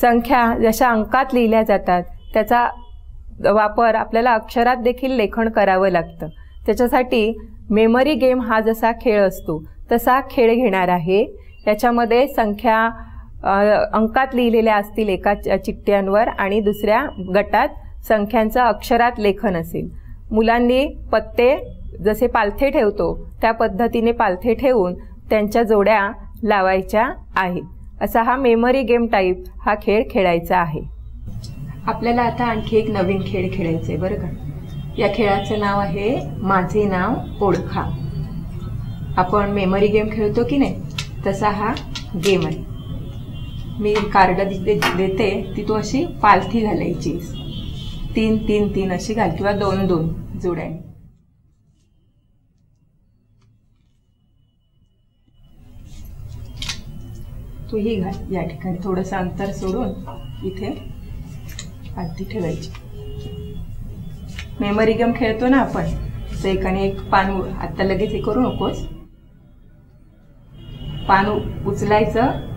संख्या जशा अंकात लिहिल्या जातात त्याचा वापर आपल्याला अक्षरात देखील लेखन करावं लागतं। त्याच्यासाठी मेमरी गेम हा जसा खेळ असतो तसा खेळ घेणार आहे। याच्यामध्ये संख्या अंकात लिहिलेल्या असतील एका चिठ्ठ्यांवर आणि दुसऱ्या गटात संख्यांचं अक्षरात लेखन असेल। मुलांनी पत्ते जसे पालथे ठेवतो त्या पद्धतीने पालथे ठेवून त्यांच्या जोड्या लावायच्या आहेत। असा हा मेमरी गेम टाईप हा खेळ खेळायचा आहे। आपल्याला आता आणखी एक नवीन खेळ खेळायचा आहे बरं का। या खेळाचं नाव आहे माझे नाव ओळखा। आपण मेमरी गेम खेळतो की नाही तसा हा गेम आहे। मी कार्ड देते ती तू अशी पालथी घालायची, 3 3 3 अशी घाल किंवा 2 2 जोड्याने। तू ही घाल या ठिकाणी थोडंसं अंतर सोडून इथे पालथी ठेवायची। मेमरी गेम खेळतो ना आपण, तर एकाने एक पान आता लगेच हे करू नकोस, पान उचलायचं,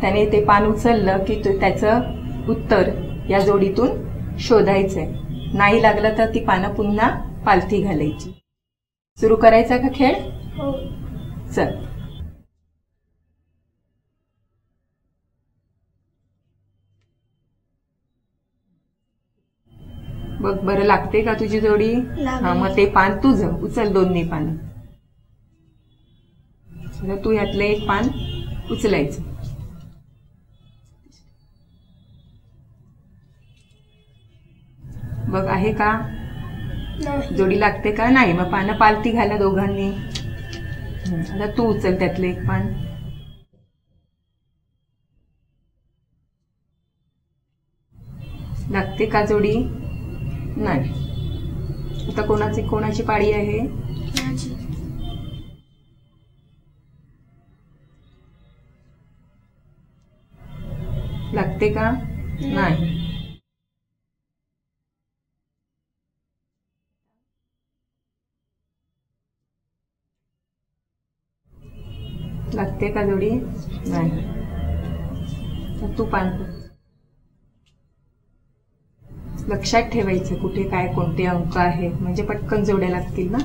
त्याने ते पान उचललं की त्याचं उत्तर या जोडीतून शोधायचंय। नाही लागलं तर ती पानं पुन्हा पालथी घालायची। सुरू करायचा का खेळ? हो चल। बघ बरं लागते का तुझी जोडी? हा मग ते पान तुझं उचल, दोन्ही पान। तू यातलं एक पान उचलायचं। बघ आहे का जोडी लागते का? नाही मग पानं पालथी घाला दोघांनी। आता तू उचल त्यातलं एक पान। लागते का जोडी? नाही। आता कोणाची पाळी आहे? लागते का? नाही। लागते का जोडी? नाही। तू पान लक्षात ठेवायचं कुठे काय कोणते अंक आहेत, म्हणजे पटकन जोड्या लागतील ना।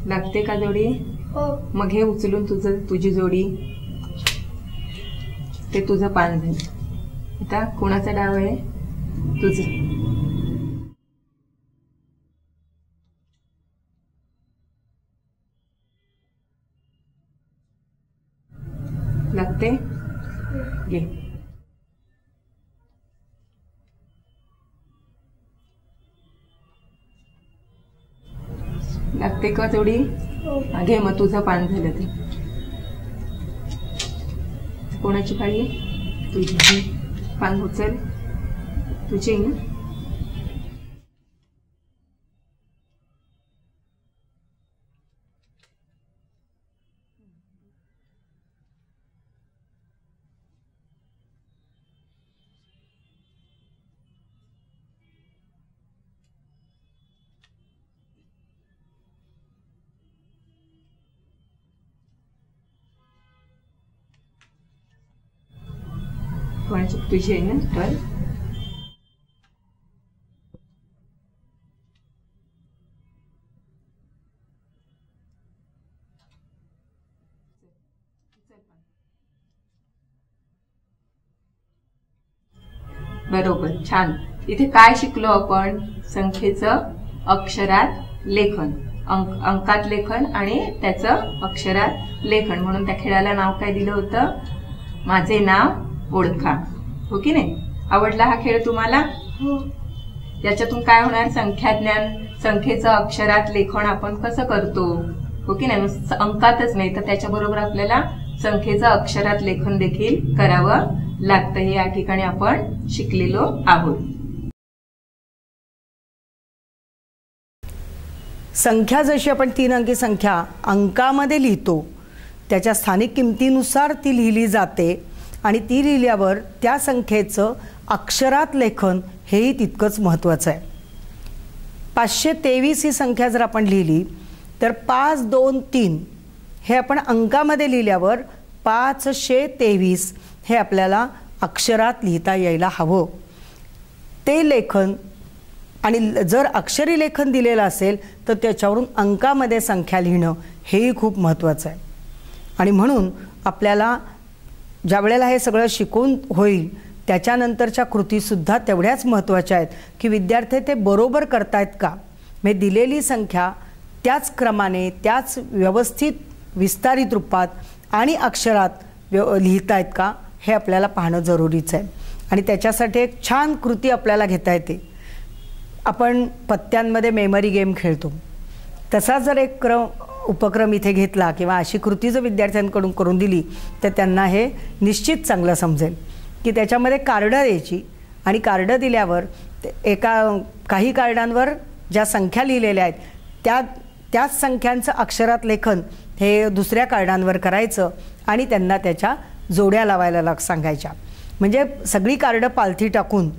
लागते का जोडी? हो। मग हे उचलून तुझी जोडी, ते तुझं पान झालं। आता कोणाचा डाव आहे? तुझं। लागते? घे। लागते का जोडी? घे मग तुझं पान झालं ते। कोणाची पाळी आहे? तुझी। पान उचल, तुझी ना। कोणाची? तुझी आहे ना। पण बरोबर, छान। इथे काय शिकलो आपण? संख्येचं अक्षरात लेखन, अंकात लेखन आणि त्याचं अक्षरात लेखन। म्हणून त्या खेळाला नाव काय दिलं होतं? माझे नाव ओळखा। हो की नाही? आवडला हा खेळ तुम्हाला? हो। याच्यातून काय होणार? संख्या ज्ञान, संख्येचं अक्षरात लेखन आपण कसं करतो, हो की नाही? अंकातच नाही तर त्याच्याबरोबर आपल्याला संख्येचं अक्षरात लेखन देखील करावं लागतं। हे या ठिकाणी आपण शिकलेलो आहोत। संख्या जशी आपण 3 अंकी संख्या अंकामध्ये लिहितो त्याच्या स्थानिक किमतीनुसार ती लिहिली जाते आणि ती लिहिल्यावर त्या संख्येचं अक्षरात लेखन हेही तितकंच महत्त्वाचं आहे। 523 ही संख्या जर आपण लिहिली तर 5 2 3 हे आपण अंकामध्ये लिहिल्यावर 523 हे आपल्याला अक्षरात लिहिता यायला हवं. ते लेखन आणि जर अक्षरी लेखन दिलेलं असेल तर त्याच्यावरून अंकामध्ये संख्या लिहिणं हेही खूप महत्त्वाचं आहे. आणि म्हणून आपल्याला ज्या वेळेला हे सगळं शिकून होईल त्याच्यानंतरच्या कृतीसुद्धा तेवढ्याच महत्त्वाच्या आहेत की विद्यार्थी ते बरोबर करतायत का, म्हणजे दिलेली संख्या त्याच क्रमाने त्याच व्यवस्थित विस्तारित रूपात आणि अक्षरात लिहितायत का हे आपल्याला पाहणं जरुरीचं आहे. आणि त्याच्यासाठी एक छान कृती आपल्याला घेता येते. आपण पत्त्यांमध्ये मेमरी गेम खेळतो, तसा जर एक उपक्रम इथे घेतला किंवा अशी कृती जर विद्यार्थ्यांकडून करून दिली तर त्यांना हे निश्चित चांगलं समजेल की त्याच्यामध्ये कार्ड द्यायची आणि कार्ड दिल्यावर काही कार्डांवर ज्या संख्या लिहिलेल्या आहेत त्याच संख्यांचं अक्षरात लेखन हे दुसऱ्या कार्डांवर करायचं आणि त्यांना त्याच्या जोड्या लावायला सांगायच्या. म्हणजे सगळी कार्ड पालथी टाकून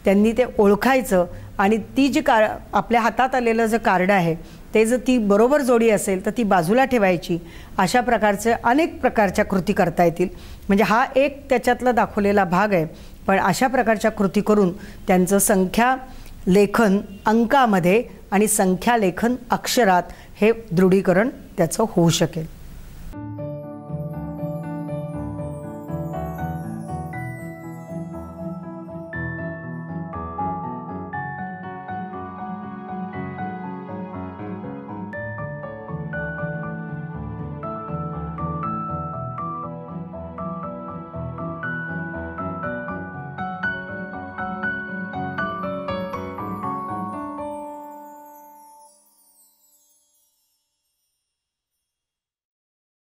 त्यांनी ते ओळखायचं आणि ती जी आपल्या हातात आलेलं जे कार्ड आहे ते जर ती बरोबर जोडी असेल तर ती बाजूला ठेवायची. अशा प्रकारचे अनेक प्रकारच्या कृती करता येतील. म्हणजे हा एक त्याच्यातला दाखवलेला भाग आहे, पण अशा प्रकारच्या कृती करून त्यांचं संख्या लेखन अंकामध्ये आणि संख्या लेखन अक्षरात हे दृढीकरण त्याचं होऊ शकेल.